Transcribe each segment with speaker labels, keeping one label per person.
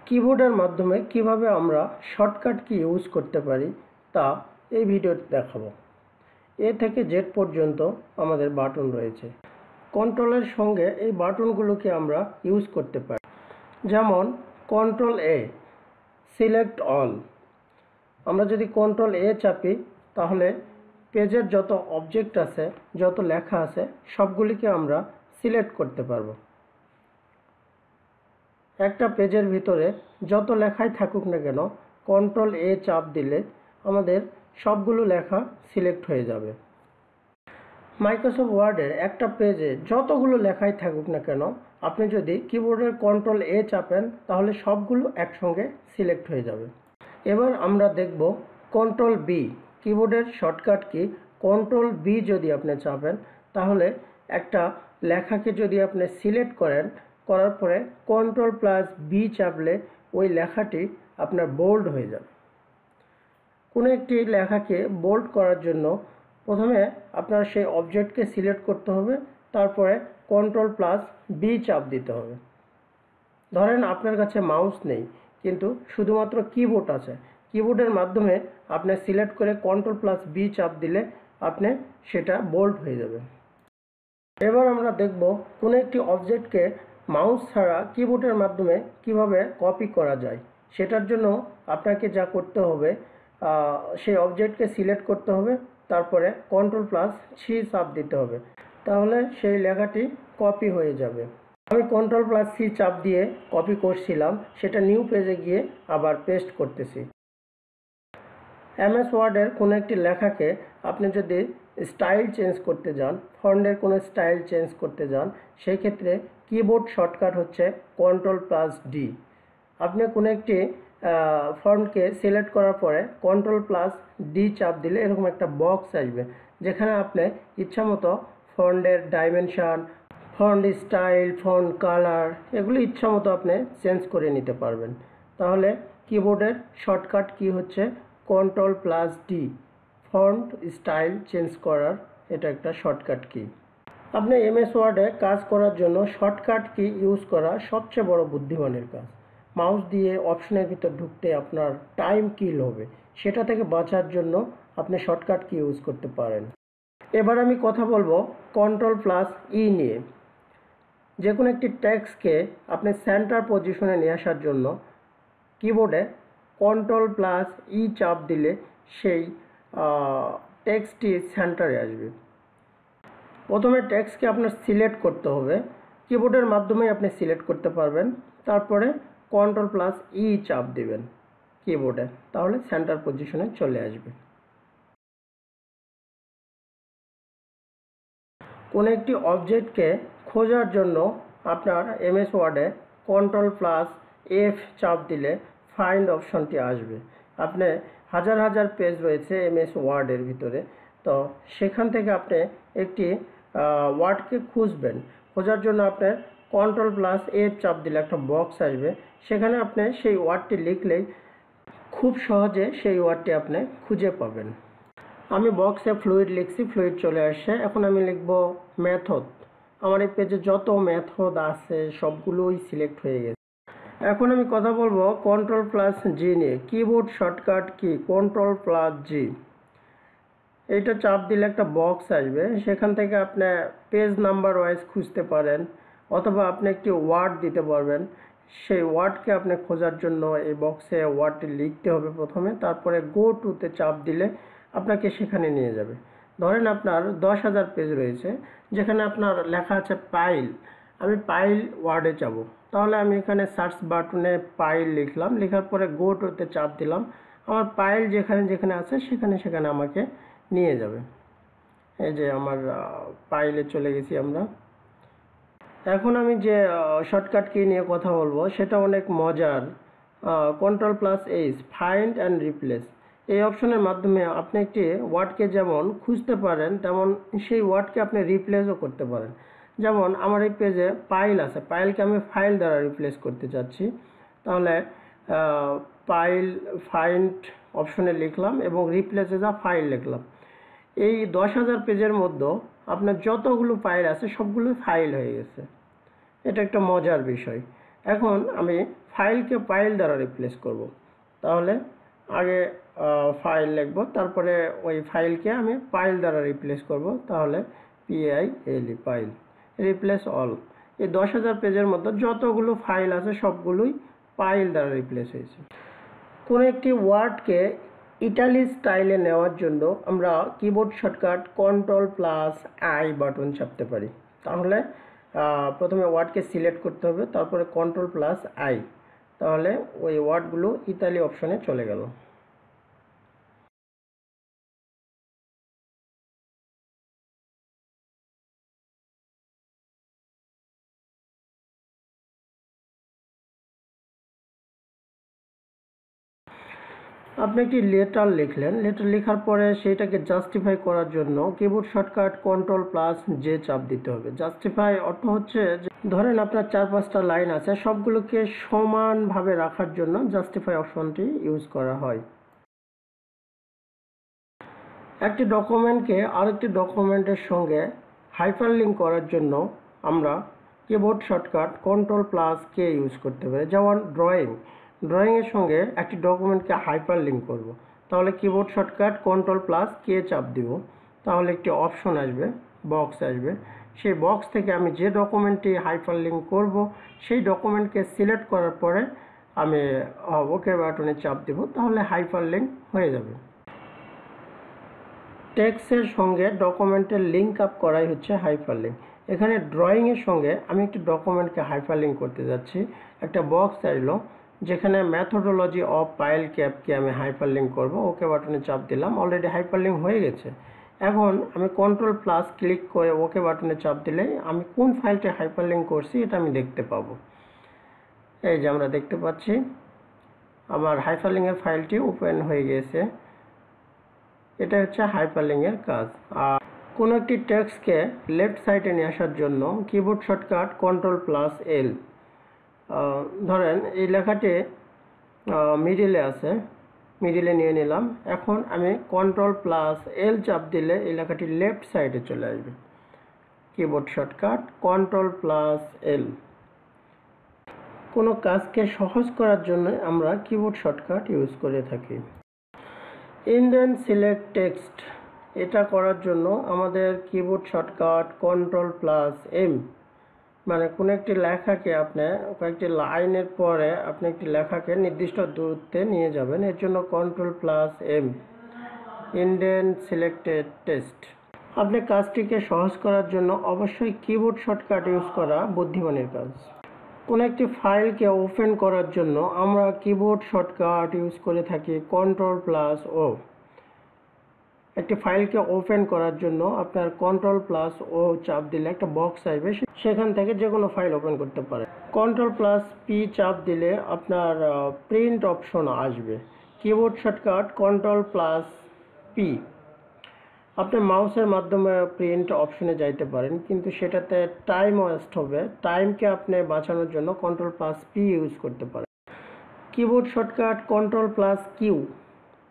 Speaker 1: কিবোর্ডের মাধ্যমে কিভাবে আমরা শর্টকাট কি ইউজ করতে পারি তা এই ভিডিওতে দেখাবো। এ থেকে জেড পর্যন্ত আমাদের বাটন রয়েছে। কন্ট্রোলের সঙ্গে এই বাটনগুলোকে আমরা ইউজ করতে পারি। যেমন কন্ট্রোল এ, সিলেক্ট অল। আমরা যদি কন্ট্রোল এ চাপি তাহলে পেজের যত অবজেক্ট আছে, যত লেখা আছে সবগুলিকে আমরা সিলেক্ট করতে পারবো। একটা পেজের ভিতরে যত লেখাই থাকুক না কেন কন্ট্রোল এ চাপ দিলে আমাদের সবগুলো লেখা সিলেক্ট হয়ে যাবে। মাইক্রোসফট ওয়ার্ডের একটা পেজে যতগুলো লেখাই থাকুক না কেন আপনি যদি কিবোর্ডের কন্ট্রোল এ চাপেন তাহলে সবগুলো একসঙ্গে সিলেক্ট হয়ে যাবে। এবার আমরা দেখব কন্ট্রোল বি, কিবোর্ডের শর্টকাট কি। কন্ট্রোল বি যদি আপনি চাপেন তাহলে একটা লেখাকে যদি আপনি সিলেক্ট করার পরে কন্ট্রোল প্লাস বি চাপলে ওই লেখাটি আপনার বোল্ড হয়ে যাবে। কোনো একটি লেখাকে বোল্ড করার জন্য প্রথমে আপনার সেই অবজেক্টকে সিলেক্ট করতে হবে, তারপরে কন্ট্রোল প্লাস বি চাপ দিতে হবে। ধরেন আপনার কাছে মাউস নেই কিন্তু শুধুমাত্র কিবোর্ড আছে, কিবোর্ডের মাধ্যমে আপনি সিলেক্ট করে কন্ট্রোল প্লাস বি চাপ দিলে আপনি সেটা বোল্ড হয়ে যাবে। এবার আমরা দেখব কোনো একটি অবজেক্টকে মাউস ছাড়া কিবোর্ডের মাধ্যমে কিভাবে কপি করা যায়। সেটার জন্য আপনাকে যা করতে হবে, সেই অবজেক্টকে সিলেক্ট করতে হবে, তারপরে কন্ট্রোল প্লাস সি চাপ দিতে হবে, তাহলে সেই লেখাটি কপি হয়ে যাবে। আমি কন্ট্রোল প্লাস সি চাপ দিয়ে কপি করছিলাম, সেটা নিউ পেজে গিয়ে আবার পেস্ট করতেছি। এমএস ওয়ার্ডের কোনো একটি লেখাকে আপনি যদি স্টাইল চেঞ্জ করতে যান, ফন্টের কোনো স্টাইল চেঞ্জ করতে যান, সেই ক্ষেত্রে কিবোর্ড শর্টকাট হচ্ছে কন্ট্রোল প্লাস ডি। আপনি কোনো একটি ফন্টকে সিলেক্ট করার পরে কন্ট্রোল প্লাস ডি চাপ দিলে এরকম একটা বক্স আসবে, যেখানে আপনি ইচ্ছামতো ফন্টের dimension, font style, font colour এগুলো ইচ্ছামতো আপনি চেঞ্জ করে নিতে পারবেন। তাহলে কিবোর্ডের শর্টকাট কি হচ্ছে control plus D, font style change করার এটা একটা শর্টকাট কি। আপনি এমএস ওয়ার্ডে কাজ করার জন্য শর্টকাট কি ইউজ করা সবচেয়ে বড় বুদ্ধিমানের কাজ। মাউস দিয়ে অপশনের ভিতর ঢুকতে আপনার টাইম কিল হবে, সেটা থেকে বাঁচার জন্য আপনি শর্টকাট কি ইউজ করতে পারেন। এবার আমি কথা বলবো কন্ট্রোল প্লাস ই নিয়ে। যে কোনো একটি টেক্সটকে আপনি সেন্টার পজিশনে নিয়ে আসার জন্য কিবোর্ডে কন্ট্রোল প্লাস ই চাপ দিলে সেই টেক্সটটি সেন্টারে আসবে। প্রথমে টেক্সটকে আপনার সিলেক্ট করতে হবে, কিবোর্ডের মাধ্যমে আপনি সিলেক্ট করতে পারবেন, তারপরে কন্ট্রোল প্লাস ই চাপ দিবেন কিবোর্ডে, তাহলে সেন্টার পজিশনে চলে আসবে। কোনো একটি অবজেক্টকে খোঁজার জন্য আপনার এমএস ওয়ার্ডে কন্ট্রোল প্লাস এফ চাপ দিলে ফাইন্ড অপশনটি আসবে। আপনি হাজার হাজার পেজ রয়েছে এমএস ওয়ার্ডের ভিতরে, তো সেখান থেকে আপনি একটি ওয়ার্ডকে খুঁজবেন। খোঁজার জন্য আপনার কন্ট্রোল প্লাস এফ চাপ দিলে একটা বক্স আসবে, সেখানে আপনি সেই ওয়ার্ডটি লিখলেই খুব সহজে সেই ওয়ার্ডটি আপনি খুঁজে পাবেন। আমি বক্সে ফ্লুইড লিখছি, ফ্লুইড চলে আসছে। এখন আমি লিখব মেথড। আমার এই পেজে যত মেথড আছে সবগুলোই সিলেক্ট হয়ে গেছে। এখন আমি কথা বলবো কন্ট্রোল প্লাস জি নিয়ে। Keyboard shortcut key control plus জি। এইটা চাপ দিলে একটা বক্স আসবে, সেখান থেকে আপনি পেজ নাম্বার ওয়াইজ খুঁজতে পারেন, অথবা আপনি একটি ওয়ার্ড দিতে পারবেন। সেই ওয়ার্ডকে আপনি খোঁজার জন্য এই বক্সে ওয়ার্ডটি লিখতে হবে প্রথমে, তারপরে গো টুতে চাপ দিলে আপনাকে সেখানে নিয়ে যাবে। ধরেন আপনার 10,000 পেজ রয়েছে, যেখানে আপনার লেখা আছে পাইল। আমি পাইল ওয়ার্ডে যাব, তাহলে আমি এখানে সার্চ বাটনে পাইল লিখলাম, লেখার পরে গো টুতে চাপ দিলাম। আমার পাইল যেখানে যেখানে আছে সেখানে আমাকে নিয়ে যাবে। এই যে আমার পাইলে চলে গেছি আমরা। এখন আমি যে শর্টকাট কি নিয়ে কথা বলবো সেটা অনেক মজার। Control plus H, find and replace. এই অপশনের মাধ্যমে আপনি একটি ওয়ার্ডকে যেমন খুঁজতে পারেন তেমন সেই ওয়ার্ডকে আপনি রিপ্লেসও করতে পারেন। যেমন আমার এই পেজে পাইল আছে, পাইলকে আমি ফাইল দ্বারা রিপ্লেস করতে চাচ্ছি, তাহলে পাইল ফাইন্ড অপশনে লিখলাম এবং রিপ্লেসে যা ফাইল লিখলাম। এই 10,000 পেজের মধ্যে আপনার যতগুলো ফাইল আছে সবগুলো ফাইল হয়ে গেছে। এটা একটা মজার বিষয়। এখন আমি ফাইলকে পাইল দ্বারা রিপ্লেস করব। তাহলে আগে ফাইল লিখব, তারপরে ওই ফাইলকে আমি পাইল দ্বারা রিপ্লেস করব। তাহলে PILE পাইল, রিপ্লেস অল। এই 10,000 পেজের মধ্যে যতগুলো ফাইল আছে সবগুলোই পাইল দ্বারা রিপ্লেস হয়েছে। কোনো একটি ওয়ার্ডকে ইটালি স্টাইলে নেওয়ার জন্য আমরা কিবোর্ড শর্টকাট Ctrl+I বাটন চাপতে পারি। তাহলে প্রথমে ওয়ার্ডকে সিলেক্ট করতে হবে, তারপরে Ctrl+I, তাহলে ওই ওয়ার্ডগুলো ইতালি অপশনে চলে গেল। আপনি একটি লেটার লিখলেন, লেটার লেখার পরে সেইটাকে জাস্টিফাই করার জন্য কিবোর্ড শর্টকাট Ctrl+J চাপ দিতে হবে। জাস্টিফাই অর্থ হচ্ছে যে ধরেন আপনার 4-5টা লাইন আছে, সবগুলোকে সমানভাবে রাখার জন্য জাস্টিফাই অপশনটি ইউজ করা হয়। একটি ডকুমেন্টকে আরেকটি ডকুমেন্টের সঙ্গে হাইপারলিঙ্ক করার জন্য আমরা কিবোর্ড শর্টকাট Ctrl+K ইউজ করতে পারি। যেমন ড্রয়িংয়ের সঙ্গে একটি ডকুমেন্টকে হাইপারলিঙ্ক করব, তাহলে কিবোর্ড শর্টকাট Ctrl+K চাপ দিব। তাহলে একটি অপশন আসবে, বক্স আসবে। সেই বক্স থেকে আমি যে ডকুমেন্টটি হাইপারলিঙ্ক করব সেই ডকুমেন্টকে সিলেক্ট করার পরে আমি ওকে বাটনে চাপ দেব, তাহলে হাইপারলিঙ্ক হয়ে যাবে। টেক্সটের সঙ্গে ডকুমেন্টের লিঙ্ক আপ করাই হচ্ছে হাইপারলিঙ্ক। এখানে ড্রয়িংয়ের সঙ্গে আমি একটি ডকুমেন্টকে হাইপারলিঙ্ক করতে যাচ্ছি। একটা বক্স আসলো যেখানে মেথোডোলজি অফ পাইল ক্যাপকে আমি হাইপারলিঙ্ক করব। ওকে বাটনে চাপ দিলাম, অলরেডি হাইপারলিঙ্ক হয়ে গেছে। এখন আমি Ctrl+ ক্লিক করে ওকে বাটনে চাপ দিলে আমি কোন ফাইলটি হাইপারলিঙ্ক করছি এটা আমি দেখতে পাবো। এই যে আমরা দেখতে পাচ্ছি আমার হাইপারলিঙ্কের ফাইলটি ওপেন হয়ে গেছে। এটা হচ্ছে হাইপারলিঙ্কের কাজ। আর কোনো একটি টেক্সটকে লেফট সাইডে নিয়ে আসার জন্য কিবোর্ড শর্টকাট Ctrl+L। ধরেন এই লেখাটি মিডিলে আছে, মিডিলে নিয়ে নিলাম। এখন আমি Ctrl+L চাপ দিলে এই লেখাটি লেফট সাইডে চলে আসবে। Keyboard shortcut Ctrl+L। কোনো কাজকে সহজ করার জন্য আমরা কিবোর্ড শর্টকাট ইউজ করে থাকি। ইনডেন্ট সিলেক্ট টেক্সট, এটা করার জন্য আমাদের কিবোর্ড শর্টকাট Ctrl+M, মানে কোনো একটি লেখাকে আপনি কয়েকটি লাইনের পরে আপনি একটি লেখাকে নির্দিষ্ট দূরত্বে নিয়ে যাবেন, এর জন্য Ctrl+M, ইনডেন্ট সিলেক্টেড টেক্সট। আপনি কাজটিকে সহজ করার জন্য অবশ্যই কিবোর্ড শর্টকাট ইউজ করা বুদ্ধিমানের কাজ। কোনো একটি ফাইলকে ওপেন করার জন্য আমরা কিবোর্ড শর্টকাট ইউজ করে থাকি Ctrl+O। একটি ফাইলকে ওপেন করার জন্য আপনার Ctrl+O চাপ দিলে একটা বক্স আসবে, সেখান থেকে যে কোনো ফাইল ওপেন করতে পারে। Ctrl+P চাপ দিলে আপনার প্রিন্ট অপশন আসবে। Keyboard shortcut Ctrl+P। আপনি মাউসের মাধ্যমে প্রিন্ট অপশনে যাইতে পারেন, কিন্তু সেটাতে টাইম ওয়েস্ট হবে। টাইমকে আপনি বাঁচানোর জন্য Ctrl+P ইউজ করতে পারেন। কিবোর্ড শর্টকাট Ctrl+Q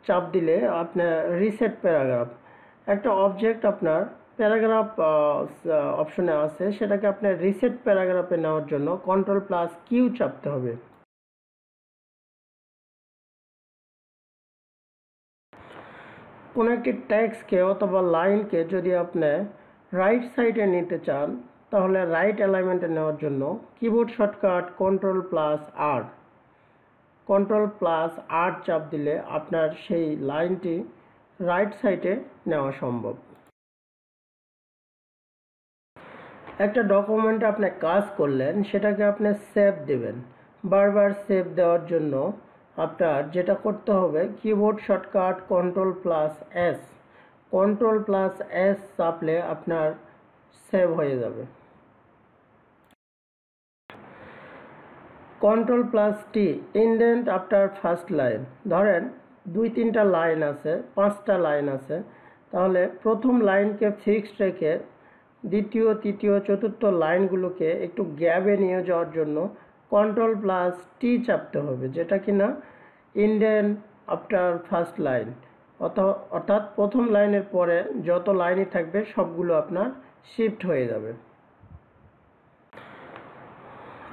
Speaker 1: চাপ দিলে আপনার রিসেট প্যারাগ্রাফ, একটা অবজেক্ট আপনার প্যারাগ্রাফ অপশনে আছে, সেটাকে আপনার রিসেট প্যারাগ্রাফে নেওয়ার জন্য Ctrl+Q চাপতে হবে। কোনো একটি টেক্সটকে অথবা লাইনকে যদি আপনি রাইট সাইডে নিতে চান, তাহলে রাইট অ্যালাইনমেন্টে নেওয়ার জন্য কিবোর্ড শর্টকাট Ctrl+R। Ctrl+R চাপ দিলে আপনার সেই লাইনটি রাইট সাইডে নেওয়া সম্ভব। একটা ডকুমেন্টে আপনি কাজ করলেন, সেটাকে আপনি সেভ দেবেন। বারবার সেভ দেওয়ার জন্য আপনার যেটা করতে হবে কিবোর্ড শর্টকাট Ctrl+S। Ctrl+S চাপলে আপনার সেভ হয়ে যাবে। Ctrl+T, indent after first line. ধরেন 2-3টা লাইন আছে, 5টা লাইন আছে, তাহলে প্রথম লাইনকে ফিক্সড রেখে দ্বিতীয়, তৃতীয়, চতুর্থ লাইনগুলোকে একটু গ্যাপে নিয়ে যাওয়ার জন্য Ctrl+T চাপতে হবে, যেটা কিনা ইনডেন্ট আফটার ফার্স্ট লাইন। অর্থাৎ প্রথম লাইনের পরে যত লাইনই থাকবে সবগুলো আপনার শিফট হয়ে যাবে।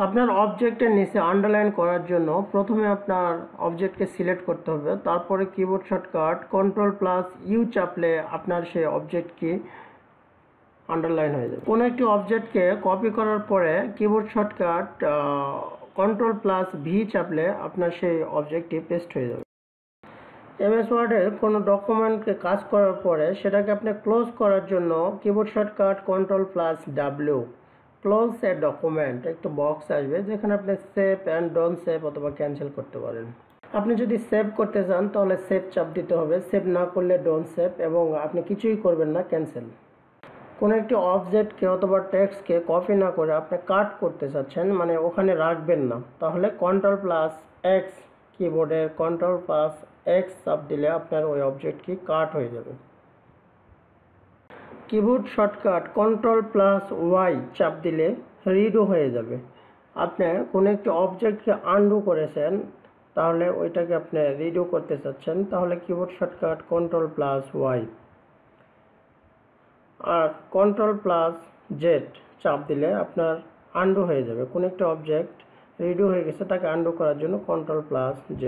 Speaker 1: আপনার অবজেক্টের নিচে আন্ডারলাইন করার জন্য প্রথমে আপনার অবজেক্টকে সিলেক্ট করতে হবে, তারপরে কিবোর্ড শর্টকাট Ctrl+U চাপলে আপনার সেই অবজেক্ট কি আন্ডারলাইন হয়ে যাবে। কোনো একটি অবজেক্টকে কপি করার পরে কিবোর্ড শর্টকাট Ctrl+V চাপলে আপনার সেই অবজেক্টটি পেস্ট হয়ে যাবে। এমএস ওয়ার্ডের কোনো ডকুমেন্টকে কাজ করার পরে সেটাকে আপনি ক্লোজ করার জন্য কিবোর্ড শর্টকাট Ctrl+W, ক্লোজ এ ডকুমেন্ট, একটু বক্স আসবে যেখানে আপনি সেভ অ্যান্ড ডোন্ট সেভ অথবা ক্যান্সেল করতে পারেন। আপনি যদি সেভ করতে চান তাহলে সেভ চাপ দিতে হবে, সেভ না করলে ডোন্ট সেভ, এবং আপনি কিছুই করবেন না, ক্যান্সেল। কোনো একটি অবজেক্টকে অথবা টেক্সটকে কপি না করে আপনি কাট করতে চাচ্ছেন, মানে ওখানে রাখবেন না, তাহলে Ctrl+X, কিবোর্ডের Ctrl+X চাপ দিলে আপনার ওই অবজেক্ট কি কাট হয়ে যাবে। কিবোর্ড শর্টকাট Ctrl+Y চাপ দিলে রিডো হয়ে যাবে। আপনি কোনো একটি অবজেক্টকে আনডু করেছেন, তাহলে ওইটাকে আপনি রিডো করতে চাচ্ছেন, তাহলে কিবোর্ড শর্টকাট Ctrl+Y আর Ctrl+Z চাপ দিলে আপনার আনডু হয়ে যাবে। কোনো একটা অবজেক্ট রিডো হয়ে গেছে, তাকে আনডু করার জন্য Ctrl+Z।